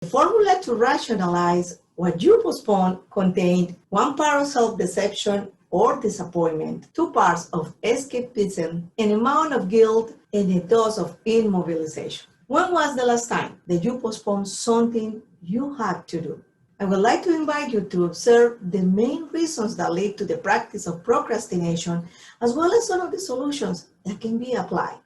The formula to rationalize what you postpone contained one part of self-deception or disappointment, two parts of escapism, an amount of guilt, and a dose of immobilization. When was the last time that you postponed something you had to do? I would like to invite you to observe the main reasons that lead to the practice of procrastination, as well as some of the solutions that can be applied.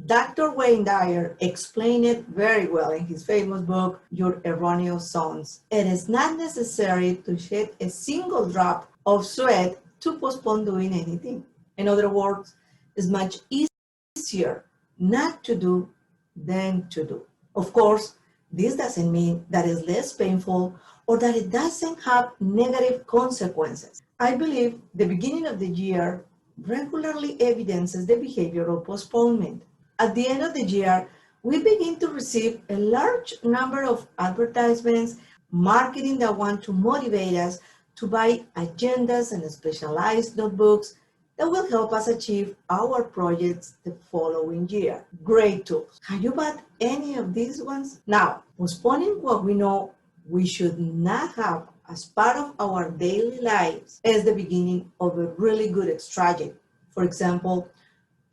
Dr. Wayne Dyer explained it very well in his famous book, Your Erroneous Zones. It is not necessary to shed a single drop of sweat to postpone doing anything. In other words, it's much easier not to do than to do. Of course, this doesn't mean that it's less painful or that it doesn't have negative consequences. I believe the beginning of the year regularly evidences the behavior of postponement. At the end of the year, we begin to receive a large number of advertisements, marketing that want to motivate us to buy agendas and specialized notebooks that will help us achieve our projects the following year. Great tools. Have you bought any of these ones? Now, postponing what we know we should not have as part of our daily lives is the beginning of a really good strategy. For example,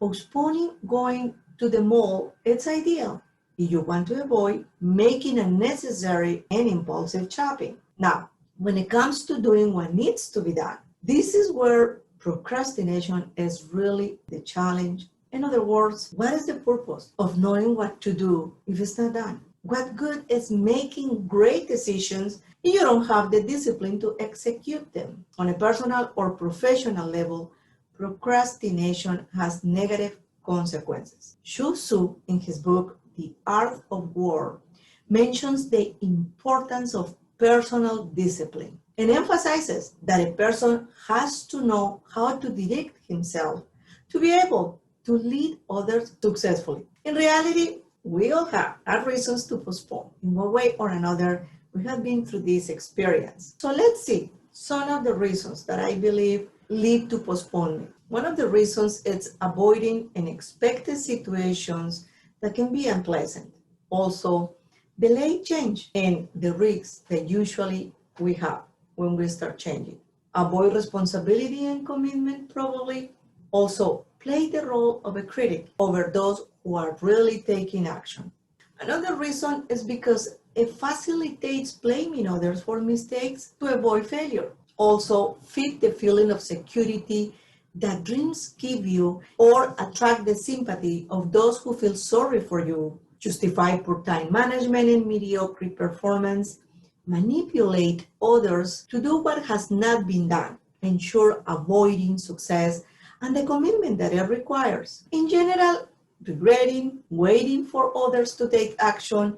postponing going to the mall, it's ideal if you want to avoid making unnecessary and impulsive shopping. Now, when it comes to doing what needs to be done, this is where procrastination is really the challenge. In other words, what is the purpose of knowing what to do if it's not done? What good is making great decisions if you don't have the discipline to execute them? On a personal or professional level, procrastination has negative consequences. Xu Tzu, in his book, The Art of War, mentions the importance of personal discipline and emphasizes that a person has to know how to direct himself to be able to lead others successfully. In reality, we all have our reasons to postpone. In one way or another, we have been through this experience. So let's see some of the reasons that I believe lead to postponement. One of the reasons is avoiding unexpected situations that can be unpleasant. Also, delayed change and the risks that usually we have when we start changing. Avoid responsibility and commitment probably. Also, play the role of a critic over those who are really taking action. Another reason is because it facilitates blaming others for mistakes to avoid failure. Also, feed the feeling of security that dreams give you or attract the sympathy of those who feel sorry for you. Justify poor time management and mediocre performance. Manipulate others to do what has not been done. Ensure avoiding success and the commitment that it requires. In general, regretting, waiting for others to take action,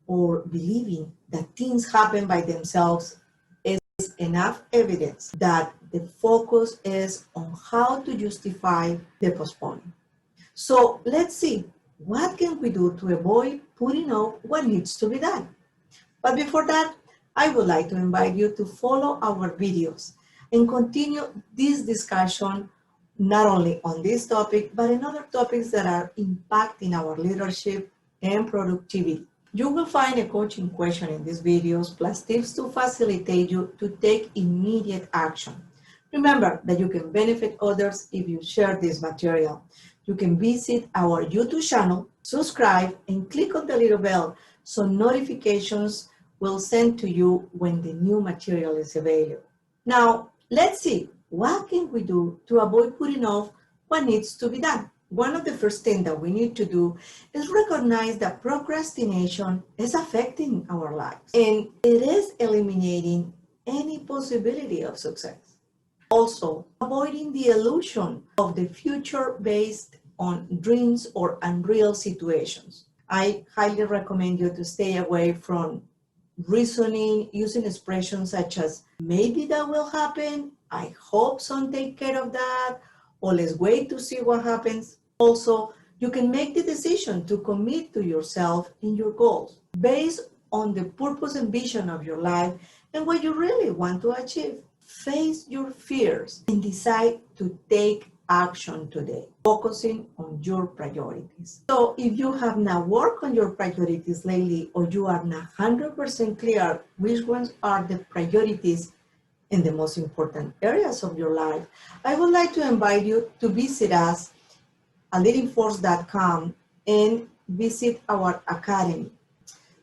or believing that things happen by themselves is enough evidence that the focus is on how to justify the postponing. So let's see, what can we do to avoid putting off what needs to be done? But before that, I would like to invite you to follow our videos and continue this discussion not only on this topic, but in other topics that are impacting our leadership and productivity. You will find a coaching question in these videos, plus tips to facilitate you to take immediate action. Remember that you can benefit others if you share this material. You can visit our YouTube channel, subscribe, and click on the little bell so notifications will send to you when the new material is available. Now, let's see, what can we do to avoid putting off what needs to be done? One of the first things that we need to do is recognize that procrastination is affecting our lives and it is eliminating any possibility of success. Also, avoiding the illusion of the future based on dreams or unreal situations. I highly recommend you to stay away from reasoning using expressions such as, maybe that will happen, I hope some take care of that, or let's wait to see what happens. Also, you can make the decision to commit to yourself in your goals based on the purpose and vision of your life and what you really want to achieve. Face your fears and decide to take action today, focusing on your priorities. So if you have not worked on your priorities lately, or you are not 100% clear which ones are the priorities in the most important areas of your life, I would like to invite you to visit us at leadingforce.com and visit our academy,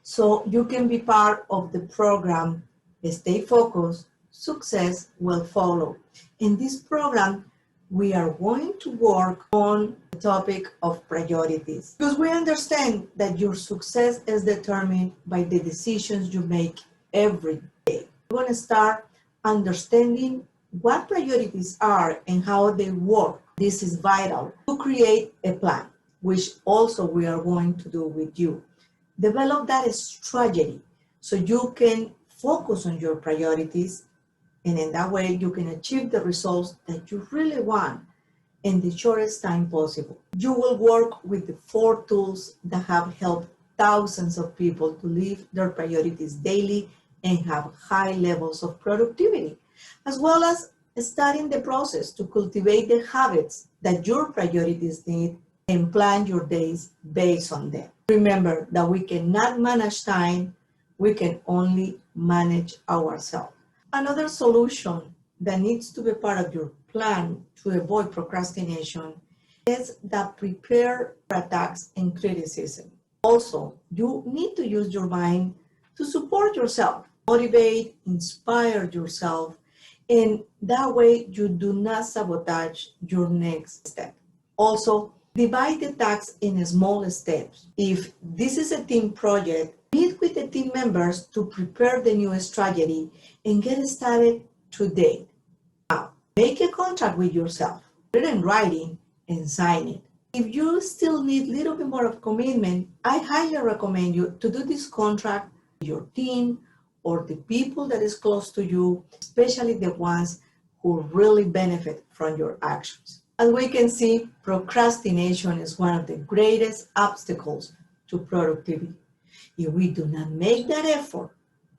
so you can be part of the program Stay Focused, Success Will Follow. In this program, we are going to work on the topic of priorities, because we understand that your success is determined by the decisions you make every day. We're going to start understanding what priorities are and how they work. This is vital to create a plan, which also we are going to do with you. Develop that strategy so you can focus on your priorities, and in that way you can achieve the results that you really want in the shortest time possible. You will work with the 4 tools that have helped thousands of people to live their priorities daily and have high levels of productivity, as well as starting the process to cultivate the habits that your priorities need and plan your days based on them. Remember that we cannot manage time, we can only manage ourselves. Another solution that needs to be part of your plan to avoid procrastination is that prepare for attacks and criticism. Also, you need to use your mind to support yourself, motivate, inspire yourself, and that way you do not sabotage your next step. Also, divide the tasks in small steps. If this is a team project, meet with the team members to prepare the new strategy and get started today. Now, make a contract with yourself, put it in writing, and sign it. If you still need a little bit more of commitment, I highly recommend you to do this contract with your team or the people that is close to you, especially the ones who really benefit from your actions. As we can see, procrastination is one of the greatest obstacles to productivity. If we do not make that effort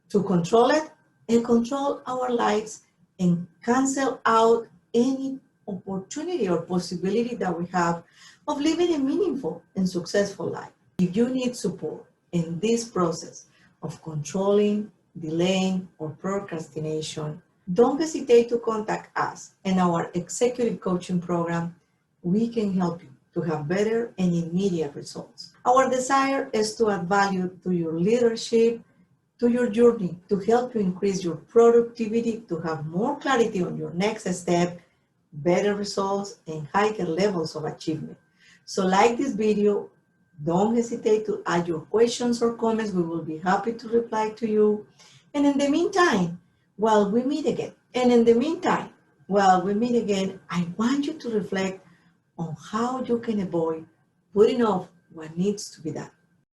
to control it and control our lives and cancel out any opportunity or possibility that we have of living a meaningful and successful life. If you need support in this process of controlling, delaying, or procrastination, don't hesitate to contact us. In our executive coaching program, we can help you to have better and immediate results. Our desire is to add value to your leadership, to your journey, to help you increase your productivity, to have more clarity on your next step, better results, and higher levels of achievement. So like this video, don't hesitate to add your questions or comments. We will be happy to reply to you. And in the meantime, while we meet again, I want you to reflect on how you can avoid putting off what needs to be done.